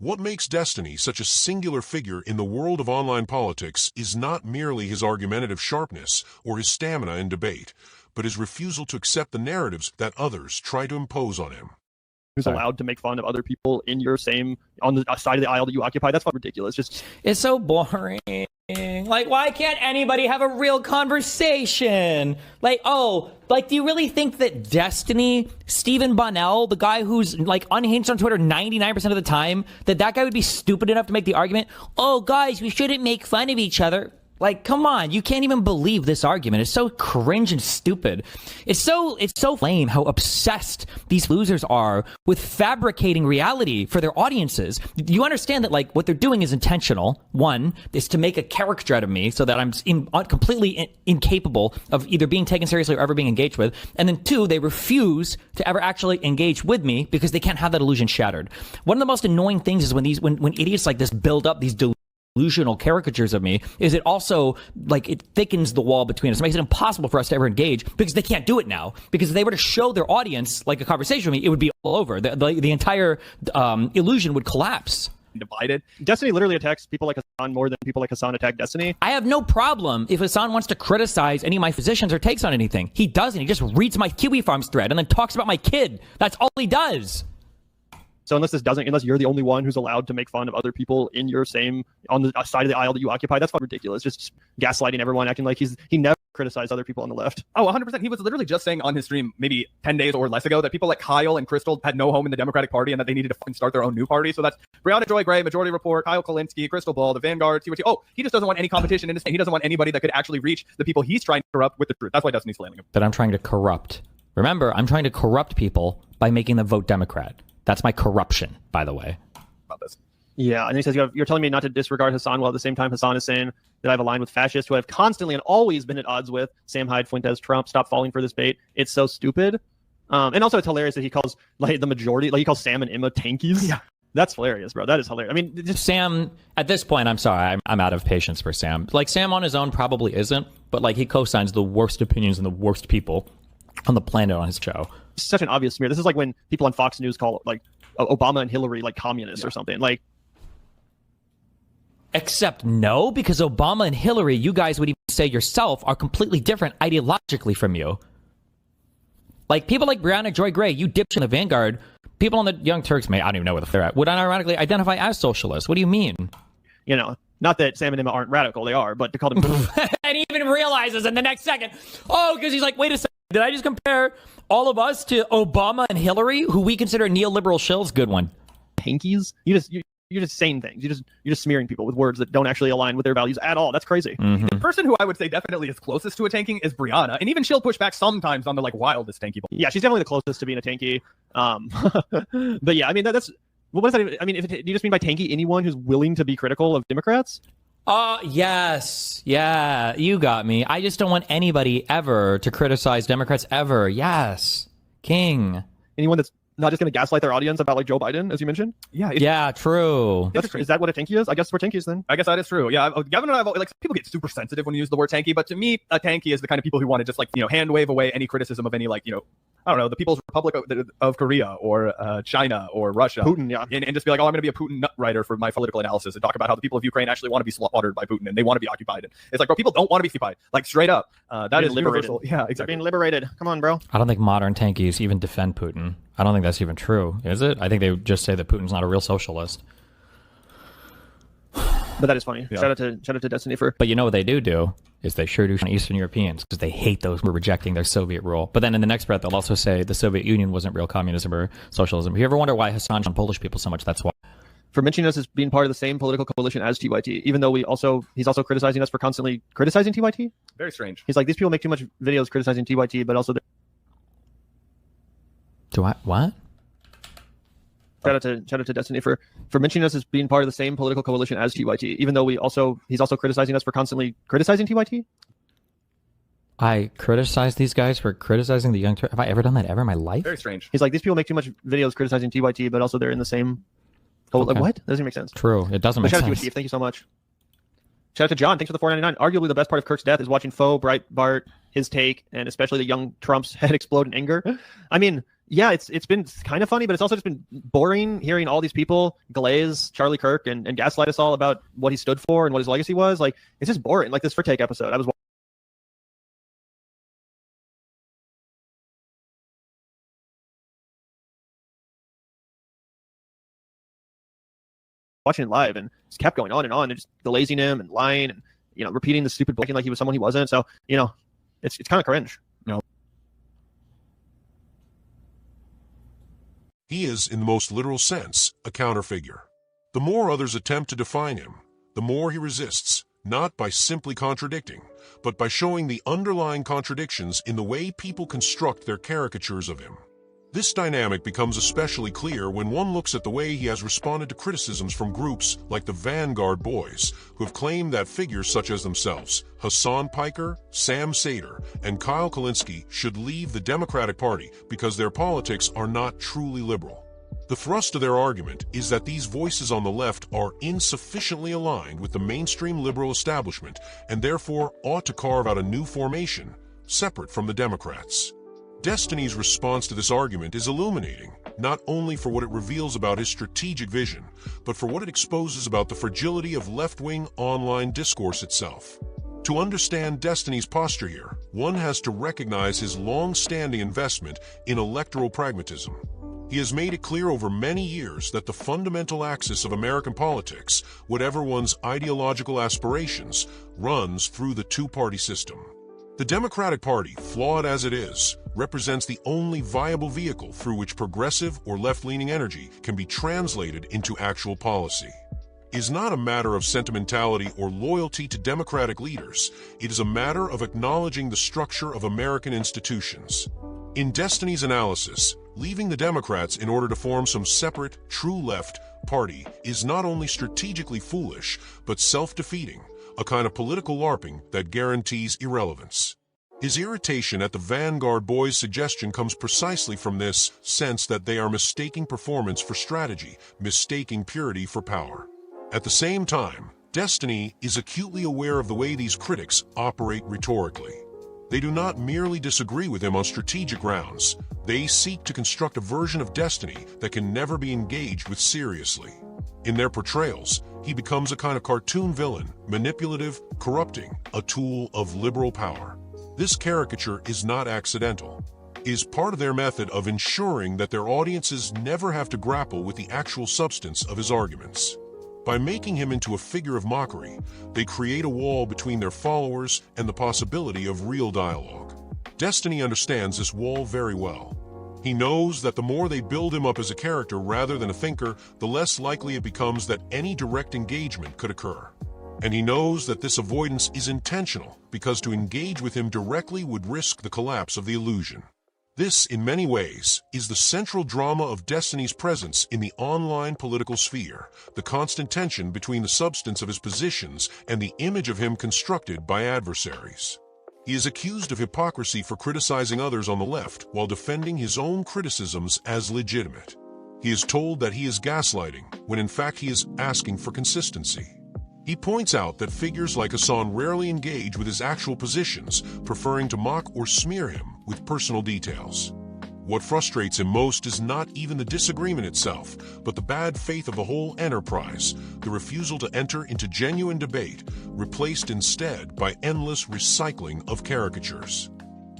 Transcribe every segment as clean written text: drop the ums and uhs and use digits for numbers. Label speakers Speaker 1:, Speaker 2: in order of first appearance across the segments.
Speaker 1: What makes Destiny such a singular figure in the world of online politics is not merely his argumentative sharpness or his stamina in debate, but his refusal to accept the narratives that others try to impose on him.
Speaker 2: Who's allowed to make fun of other people in your same, on the side of the aisle that you occupy. That's ridiculous.
Speaker 3: It's so boring. Like, why can't anybody have a real conversation? Like, do you really think that Destiny, Stephen Bonnell, the guy who's like unhinged on Twitter 99% of the time, that guy would be stupid enough to make the argument, oh, guys, we shouldn't make fun of each other? Like, come on, you can't even believe this argument. It's so cringe and stupid. It's so lame how obsessed these losers are with fabricating reality for their audiences. You understand that, like, what they're doing is intentional. One is to make a caricature out of me so that I'm completely incapable of either being taken seriously or ever being engaged with. And then two, they refuse to ever actually engage with me because they can't have that illusion shattered. One of the most annoying things is when idiots like this build up these delusional caricatures of me, is it also, like, it thickens the wall between us. It makes it impossible for us to ever engage because they can't do it now. Because if they were to show their audience, like, a conversation with me, it would be all over. The entire illusion would collapse.
Speaker 2: Divided. Destiny literally attacks people like Hasan more than people like Hasan attack Destiny.
Speaker 3: I have no problem if Hasan wants to criticize any of my positions or takes on anything. He doesn't. He just reads my Kiwi Farms thread and then talks about my kid. That's all he does.
Speaker 2: So unless you're the only one who's allowed to make fun of other people in your same, on the side of the aisle that you occupy, that's ridiculous. Just gaslighting everyone, acting like he never criticized other people on the left.
Speaker 4: Oh, 100%. He was literally just saying on his stream maybe 10 days or less ago that people like Kyle and Crystal had no home in the Democratic Party and that they needed to fucking start their own new party. So that's Breonna Joy Gray, Majority Report, Kyle Kulisnski, Crystal Ball, The Vanguard, TYT. Oh, he just doesn't want any competition in his thing. He doesn't want anybody that could actually reach the people he's trying to corrupt with the truth. That's why Destiny's flaming him.
Speaker 3: That I'm trying to corrupt. Remember, I'm trying to corrupt people by making them vote Democrat. That's my corruption, by the way.
Speaker 2: About this. Yeah, and he says, you're telling me not to disregard Hasan, while at the same time Hasan is saying that I've aligned with fascists who I've constantly and always been at odds with. Sam Hyde, Fuentes, Trump. Stop falling for this bait. It's so stupid. And also it's hilarious that he calls, like, the majority, like, he calls Sam and Emma tankies. Yeah. That's hilarious, bro. That is hilarious. I mean, just
Speaker 3: Sam, at this point, I'm sorry, I'm out of patience for Sam. Like, Sam on his own probably isn't, but, like, he co-signs the worst opinions and the worst people on the planet on his show.
Speaker 2: It's such an obvious smear. This is like when people on Fox News call, like, Obama and Hillary, like, communists or something. Like,
Speaker 3: except no, because Obama and Hillary, you guys would even say yourself, are completely different ideologically from you. Like, people like Breonna Joy Gray, you dipshit in the Vanguard, people on the Young Turks, I don't even know where they're at, would unironically identify as socialists. What do you mean?
Speaker 2: You know, not that Sam and Emma aren't radical, they are, but to call them...
Speaker 3: And he even realizes in the next second, because he's like, wait a second, did I just compare all of us to Obama and Hillary, who we consider neoliberal shills? Good one.
Speaker 2: Tankies? You're just saying things. You're just smearing people with words that don't actually align with their values at all. That's crazy.
Speaker 3: Mm-hmm.
Speaker 4: The person who I would say definitely is closest to a tanking is Brianna, and even she'll push back sometimes on the, like, wildest tanky.
Speaker 2: Yeah, she's definitely the closest to being a tanky. But yeah, I mean, that's what does that even, I mean, do you just mean by tanky anyone who's willing to be critical of Democrats?
Speaker 3: Yes. Yeah, you got me. I just don't want anybody ever to criticize Democrats ever. Yes. King.
Speaker 2: Anyone that's not just going to gaslight their audience about, like, Joe Biden, as you mentioned?
Speaker 3: Yeah, true.
Speaker 2: Is that what a tanky is? I guess we're tankies then.
Speaker 4: I guess that is true. Yeah, Gavin and I have, like, people get super sensitive when you use the word tanky, but to me, a tanky is the kind of people who want to just, like, hand wave away any criticism of any, like, I don't know, the People's Republic of Korea or China or Russia.
Speaker 2: Putin, yeah.
Speaker 4: And just be like, oh, I'm going to be a Putin nut writer for my political analysis and talk about how the people of Ukraine actually want to be slaughtered by Putin and they want to be occupied. And it's like, bro, people don't want to be occupied. Like, straight up. That is
Speaker 2: liberated.
Speaker 4: Universal. Yeah, exactly.
Speaker 2: They're being liberated. Come on, bro.
Speaker 3: I don't think modern tankies even defend Putin. I don't think that's even true, is it? I think they just say that Putin's not a real socialist.
Speaker 2: But that is funny. Yeah. Shout out to Destiny for...
Speaker 3: But you know what they do is they sure do on Eastern Europeans because they hate those who are rejecting their Soviet rule. But then in the next breath, they'll also say the Soviet Union wasn't real communism or socialism. If you ever wonder why Hasan on Polish people so much, that's why.
Speaker 2: For mentioning us as being part of the same political coalition as TYT, even though he's also criticizing us for constantly criticizing TYT.
Speaker 4: Very strange.
Speaker 2: He's like, these people make too much videos criticizing TYT, but also...
Speaker 3: Do I? What?
Speaker 2: Shout out to Destiny for mentioning us as being part of the same political coalition as TYT, even though he's also criticizing us for constantly criticizing TYT.
Speaker 3: I criticize these guys for criticizing the Young Turks. Have I ever done that ever in my life?
Speaker 4: Very strange.
Speaker 2: He's like, these people make too much videos criticizing TYT, but also they're in the same...
Speaker 3: Okay.
Speaker 2: Like, what? That doesn't make sense.
Speaker 3: True. It doesn't make sense.
Speaker 2: Shout out to you, Steve. Thank you so much. Shout out to John. Thanks for the $4.99. Arguably the best part of Kirk's death is watching Breitbart, his take, and especially the young Trump's head explode in anger. I mean, yeah, it's been kind of funny, but it's also just been boring hearing all these people glaze Charlie Kirk and gaslight us all about what he stood for and what his legacy was. Like, it's just boring. Like this For Take episode, I was watching it live, and just kept going on and just glazing him and lying and repeating the stupid booking like he was someone he wasn't. So it's kind of cringe.
Speaker 1: He is, in the most literal sense, a counterfigure. The more others attempt to define him, the more he resists, not by simply contradicting, but by showing the underlying contradictions in the way people construct their caricatures of him. This dynamic becomes especially clear when one looks at the way he has responded to criticisms from groups like the Vanguard Boys, who have claimed that figures such as themselves, Hasan Piker, Sam Seder, and Kyle Kulisnski should leave the Democratic Party because their politics are not truly liberal. The thrust of their argument is that these voices on the left are insufficiently aligned with the mainstream liberal establishment and therefore ought to carve out a new formation, separate from the Democrats. Destiny's response to this argument is illuminating, not only for what it reveals about his strategic vision, but for what it exposes about the fragility of left-wing online discourse itself. To understand Destiny's posture here, one has to recognize his long-standing investment in electoral pragmatism. He has made it clear over many years that the fundamental axis of American politics, whatever one's ideological aspirations, runs through the two-party system. The Democratic Party, flawed as it is, represents the only viable vehicle through which progressive or left-leaning energy can be translated into actual policy. It is not a matter of sentimentality or loyalty to Democratic leaders. It is a matter of acknowledging the structure of American institutions. In Destiny's analysis, leaving the Democrats in order to form some separate, true left party is not only strategically foolish, but self-defeating, a kind of political LARPing that guarantees irrelevance. His irritation at the Vanguard Boys' suggestion comes precisely from this sense that they are mistaking performance for strategy, mistaking purity for power. At the same time, Destiny is acutely aware of the way these critics operate rhetorically. They do not merely disagree with him on strategic grounds. They seek to construct a version of Destiny that can never be engaged with seriously. In their portrayals, he becomes a kind of cartoon villain, manipulative, corrupting, a tool of liberal power. This caricature is not accidental. It is part of their method of ensuring that their audiences never have to grapple with the actual substance of his arguments. By making him into a figure of mockery, they create a wall between their followers and the possibility of real dialogue. Destiny understands this wall very well. He knows that the more they build him up as a character rather than a thinker, the less likely it becomes that any direct engagement could occur. And he knows that this avoidance is intentional, because to engage with him directly would risk the collapse of the illusion. This, in many ways, is the central drama of Destiny's presence in the online political sphere, the constant tension between the substance of his positions and the image of him constructed by adversaries. He is accused of hypocrisy for criticizing others on the left while defending his own criticisms as legitimate. He is told that he is gaslighting, when in fact he is asking for consistency. He points out that figures like Hasan rarely engage with his actual positions, preferring to mock or smear him with personal details. What frustrates him most is not even the disagreement itself, but the bad faith of the whole enterprise, the refusal to enter into genuine debate, replaced instead by endless recycling of caricatures.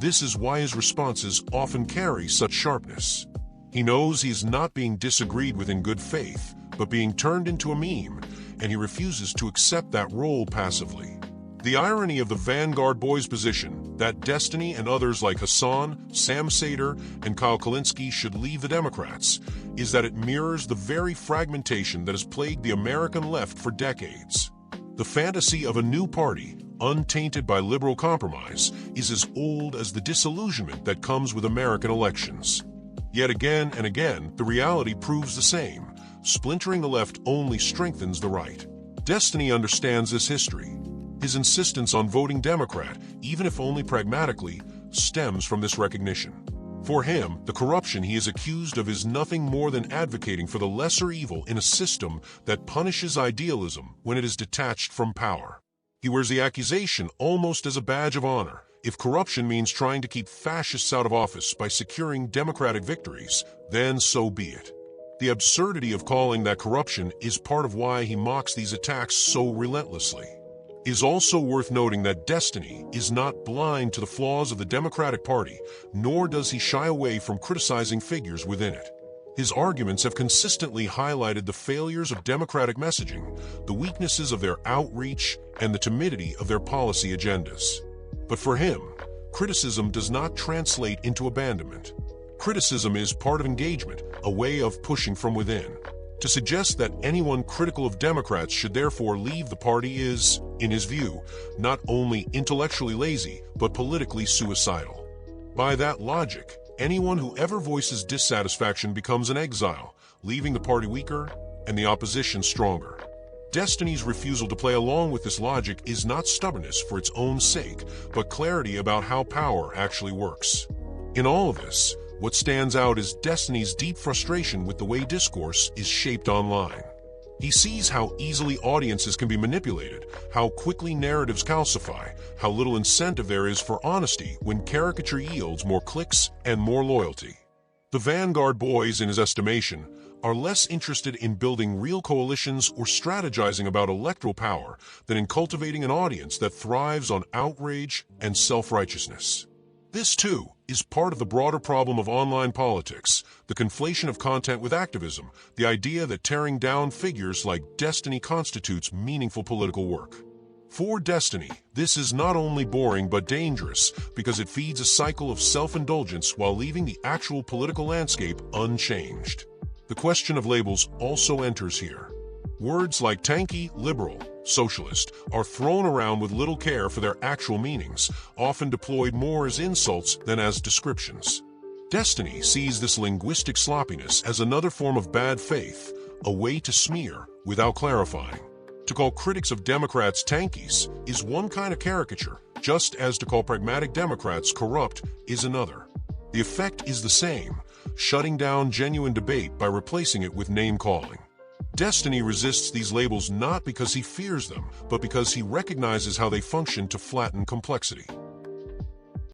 Speaker 1: This is why his responses often carry such sharpness. He knows he is not being disagreed with in good faith, but being turned into a meme, and he refuses to accept that role passively. The irony of the Vanguard Boys' position, that Destiny and others like Hasan, Sam Seder, and Kyle Kulisnski should leave the Democrats, is that it mirrors the very fragmentation that has plagued the American left for decades. The fantasy of a new party, untainted by liberal compromise, is as old as the disillusionment that comes with American elections. Yet again and again, the reality proves the same. Splintering the left only strengthens the right. Destiny understands this history. His insistence on voting Democrat, even if only pragmatically, stems from this recognition. For him, the corruption he is accused of is nothing more than advocating for the lesser evil in a system that punishes idealism when it is detached from power. He wears the accusation almost as a badge of honor, If corruption means trying to keep fascists out of office by securing democratic victories, then so be it. The absurdity of calling that corruption is part of why he mocks these attacks so relentlessly. It is also worth noting that Destiny is not blind to the flaws of the Democratic Party, nor does he shy away from criticizing figures within it. His arguments have consistently highlighted the failures of democratic messaging, the weaknesses of their outreach, and the timidity of their policy agendas. But for him, criticism does not translate into abandonment. Criticism is part of engagement, a way of pushing from within. To suggest that anyone critical of Democrats should therefore leave the party is, in his view, not only intellectually lazy, but politically suicidal. By that logic, anyone who ever voices dissatisfaction becomes an exile, leaving the party weaker and the opposition stronger. Destiny's refusal to play along with this logic is not stubbornness for its own sake, but clarity about how power actually works. In all of this, what stands out is Destiny's deep frustration with the way discourse is shaped online. He sees how easily audiences can be manipulated, how quickly narratives calcify, how little incentive there is for honesty when caricature yields more clicks and more loyalty. The Vanguard boys, in his estimation, are less interested in building real coalitions or strategizing about electoral power than in cultivating an audience that thrives on outrage and self-righteousness. This, too, is part of the broader problem of online politics, the conflation of content with activism, the idea that tearing down figures like Destiny constitutes meaningful political work. For Destiny, this is not only boring but dangerous because it feeds a cycle of self-indulgence while leaving the actual political landscape unchanged. The question of labels also enters here. Words like tanky, liberal, socialist are thrown around with little care for their actual meanings, often deployed more as insults than as descriptions. Destiny sees this linguistic sloppiness as another form of bad faith, a way to smear without clarifying. To call critics of Democrats tankies is one kind of caricature, just as to call pragmatic Democrats corrupt is another. The effect is the same, shutting down genuine debate by replacing it with name-calling. Destiny resists these labels not because he fears them, but because he recognizes how they function to flatten complexity.